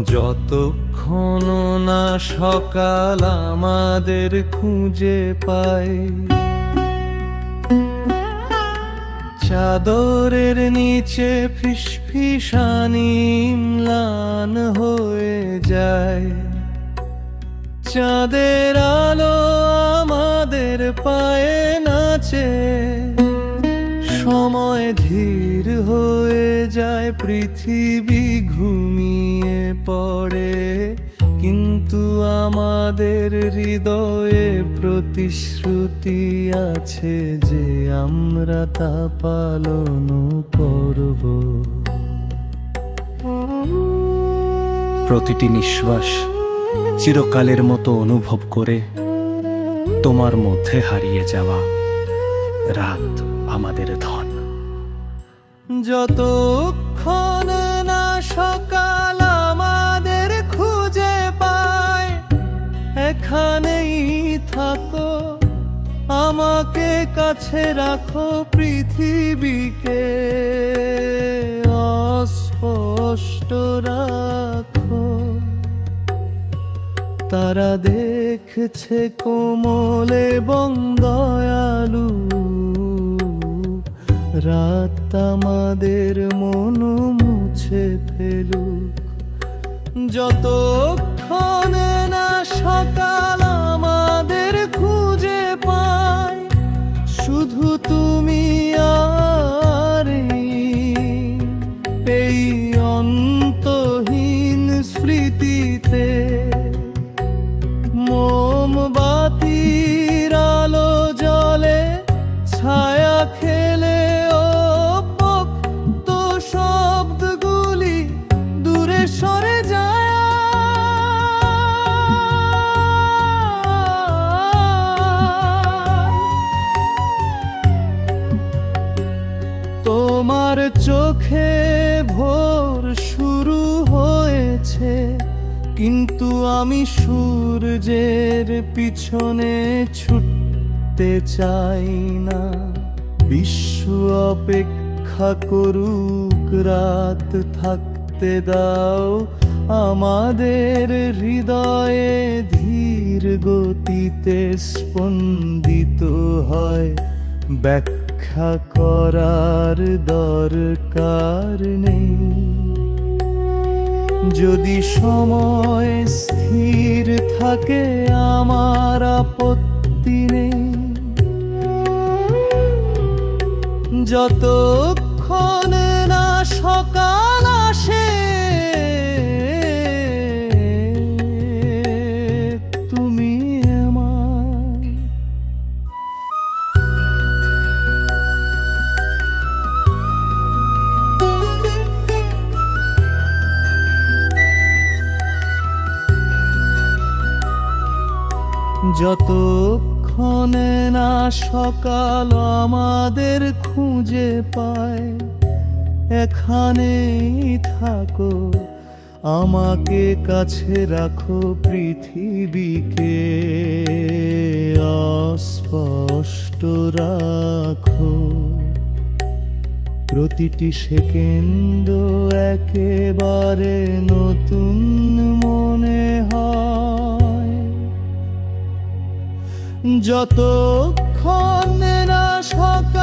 যতক্ষণ না সকাল আমাদের খুঁজে পায়, চাদরের নিচে ফিসফিসানি ম্লান হয়ে যায়। চাঁদের আলো আমাদের পায়ে নাচে, সময় ধীর হয়ে যায়, পৃথিবী ঘুমিয়ে পড়ে, কিন্তু আমাদের হৃদয়ে প্রতিশ্রুতি আছে যে আমরা তা পালন করব। প্রতিটি নিঃশ্বাস চিরকালের মতো অনুভব করে তোমার মধ্যে হারিয়ে যাওয়া রাত আমাদের ধন। যতক্ষণ না সকাল আমাদের খুঁজে পায়, এখানেই থাকো, আমাকে কাছে রাখো, পৃথিবীকে অস্পষ্ট রাখো। তারা দেখছে কোমল এবং দয়ালু, রাত আমাদের মন মুছে ফেলুক। যতক্ষণ না সকাল আমাদের খুঁজে পায়, শুধু তুমি আর এই অন্তহীন স্মৃতিতে মোমবাতির আলো জলে, ছায়া খেলে ও পোক্ত শব্দগুলি দূরে সরে যায়। তোমার চোখে ভোর শুরু হয়েছে, কিন্তু আমি সূর্যের পিছনে ছুটতে চাই না। বিশ্ব অপেক্ষা করুক, রাত থাকতে দাও, আমাদের হৃদয়ে ধীর গতিতে স্পন্দিত হয়। ব্যাখ্যা করার দরকার নেই, যদি সময় স্থির থাকে আমার আপত্তি নেই। যতক্ষণ না সকাল আসে, তুমি আমার। যতক্ষণ না সকাল আমাদের খুঁজে পায়, এখানেই থাকো, আমাকে কাছে রাখো, পৃথিবীকে অস্পষ্ট রাখো। প্রতিটি সেকেন্ড একেবারে নতুন মনে হয়। যতক্ষণ না সকাল